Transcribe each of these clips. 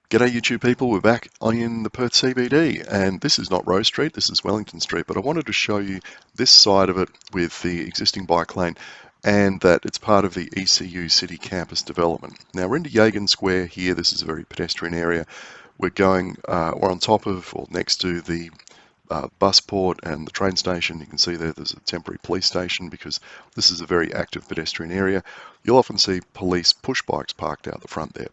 G'day YouTube people, we're back in the Perth CBD and this is not Roe Street, this is Wellington Street, but I wanted to show you this side of it with the existing bike lane and that it's part of the ECU City Campus development. Now we're into Yagan Square here, this is a very pedestrian area. We're on top of or next to the bus port and the train station. You can see there's a temporary police station because this is a very active pedestrian area. You'll often see police push bikes parked out the front there.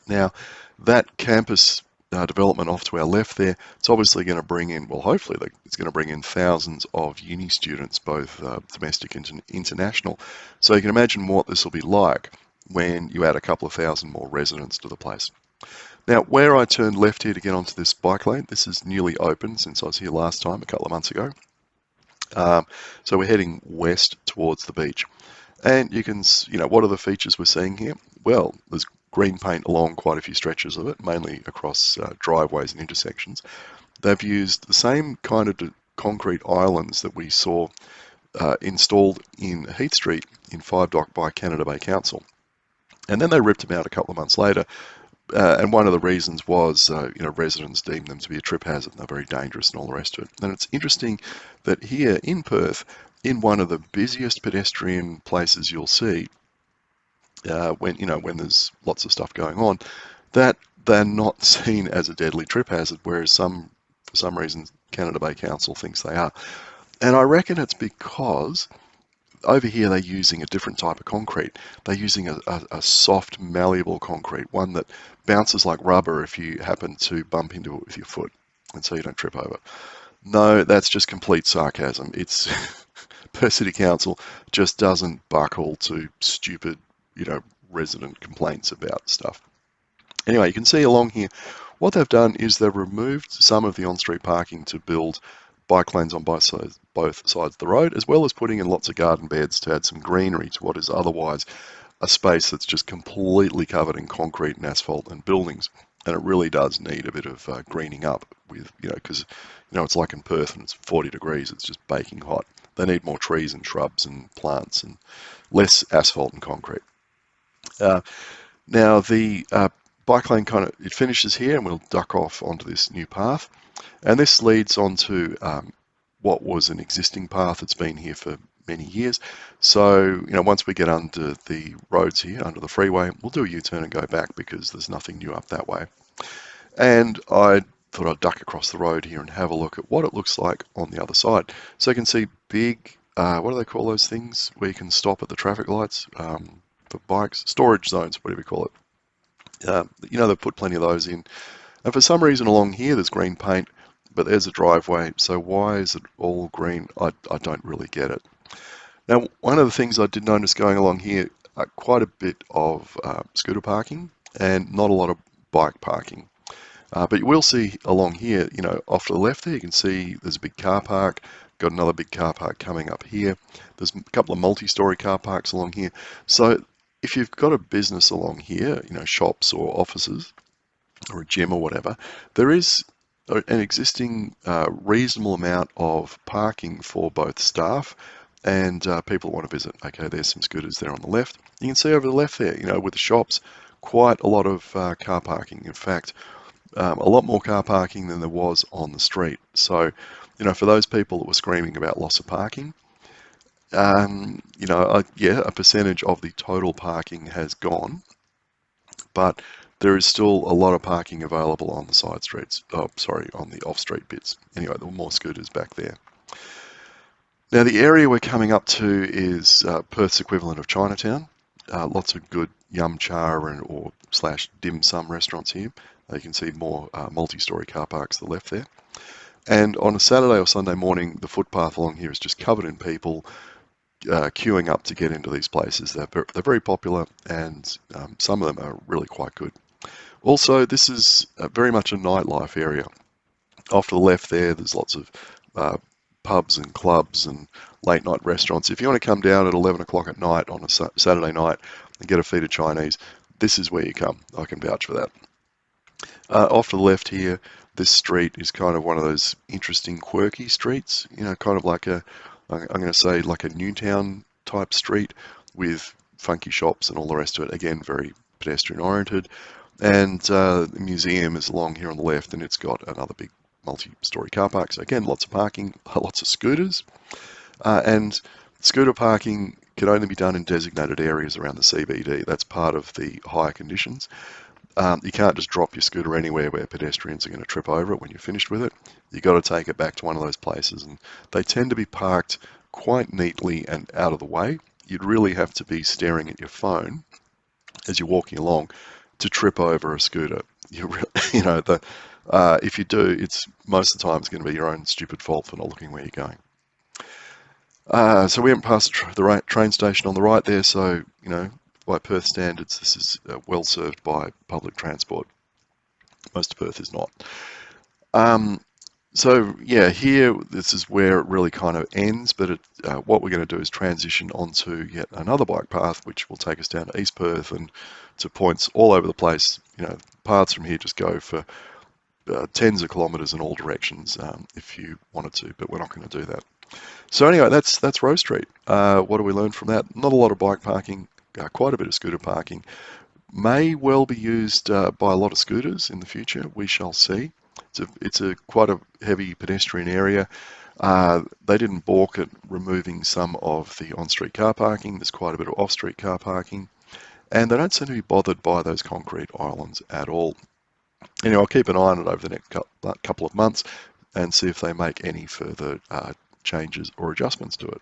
Now, that campus development off to our left there, it's obviously going to bring in, well, hopefully it's going to bring in thousands of uni students, both domestic and international. So you can imagine what this will be like when you add a couple of thousand more residents to the place. Now, where I turned left here to get onto this bike lane, this is newly opened since I was here last time, a couple of months ago. So we're heading west towards the beach. And you can, what are the features we're seeing here? Well, there's green paint along quite a few stretches of it, mainly across driveways and intersections. They've used the same kind of concrete islands that we saw installed in Heath Street in 5 Dock by Canada Bay Council. And then they ripped them out a couple of months later. And one of the reasons was, residents deemed them to be a trip hazard and they're very dangerous and all the rest of it. And it's interesting that here in Perth, in one of the busiest pedestrian places you'll see, when there's lots of stuff going on, that they're not seen as a deadly trip hazard, whereas for some reason Canada Bay Council thinks they are. And I reckon it's because over here they're using a different type of concrete. They're using a soft, malleable concrete, one that bounces like rubber if you happen to bump into it with your foot, and so you don't trip over. No, that's just complete sarcasm. It's Perth City Council just doesn't buckle to stupid, resident complaints about stuff. Anyway, you can see along here, what they've done is they've removed some of the on-street parking to build bike lanes on both sides of the road, as well as putting in lots of garden beds to add some greenery to what is otherwise a space that's just completely covered in concrete and asphalt and buildings. And it really does need a bit of greening up with, because, it's like in Perth and it's 40 degrees, it's just baking hot. They need more trees and shrubs and plants and less asphalt and concrete. Now the bike lane it finishes here and we'll duck off onto this new path. And this leads onto what was an existing path that's been here for many years. So, once we get under the roads here, under the freeway, we'll do a U-turn and go back because there's nothing new up that way. And I thought I'd duck across the road here and have a look at what it looks like on the other side. So you can see big, what do they call those things where you can stop at the traffic lights for bikes? Storage zones, whatever you call it. They've put plenty of those in. And for some reason along here there's green paint, but there's a driveway, so why is it all green? I don't really get it. Now, one of the things I did notice going along here, quite a bit of scooter parking and not a lot of bike parking. But you will see along here, off to the left there, you can see there's a big car park, got another big car park coming up here. There's a couple of multi-story car parks along here. So if you've got a business along here, shops or offices, or a gym or whatever, there is an existing reasonable amount of parking for both staff and people who want to visit. Okay, there's some scooters there on the left. You can see over the left there, with the shops, quite a lot of car parking. In fact, a lot more car parking than there was on the street. So, for those people that were screaming about loss of parking, a percentage of the total parking has gone, but there is still a lot of parking available on the side streets. On the off-street bits. Anyway, there were more scooters back there. Now, the area we're coming up to is Perth's equivalent of Chinatown. Lots of good yum cha or / dim sum restaurants here. You can see more multi-story car parks to the left there. And on a Saturday or Sunday morning, the footpath along here is just covered in people queuing up to get into these places. They're very popular, and some of them are really quite good. Also, this is very much a nightlife area. Off to the left there's lots of pubs and clubs and late night restaurants. If you want to come down at 11 o'clock at night on a Saturday night and get a feed of Chinese, this is where you come. I can vouch for that. Off to the left here, this street is kind of one of those interesting, quirky streets, kind of like I'm going to say like a Newtown type street with funky shops and all the rest of it. Again, very pedestrian oriented. And the museum is along here on the left, and it's got another big multi-story car park. So again, lots of parking, lots of scooters, and scooter parking can only be done in designated areas around the CBD. That's part of the hire conditions. You can't just drop your scooter anywhere where pedestrians are going to trip over it when you're finished with it. You've got to take it back to one of those places, and they tend to be parked quite neatly and out of the way. You'd really have to be staring at your phone as you're walking along to trip over a scooter. You know, if you do, it's most of the time it's going to be your own stupid fault for not looking where you're going. So we haven't passed the right train station on the right there, so, you know, by Perth standards, this is well served by public transport. Most of Perth is not. Um, so yeah, here, this is where it really kind of ends, but what we're going to do is transition onto yet another bike path, which will take us down to East Perth and to points all over the place. You know, paths from here just go for tens of kilometres in all directions if you wanted to, but we're not going to do that. So anyway, that's Roe Street. What do we learn from that? Not a lot of bike parking, quite a bit of scooter parking. May well be used by a lot of scooters in the future. We shall see. It's a quite a heavy pedestrian area. They didn't balk at removing some of the on-street car parking. There's quite a bit of off-street car parking, and they don't seem to be bothered by those concrete islands at all. Anyway, I'll keep an eye on it over the next couple of months and see if they make any further changes or adjustments to it.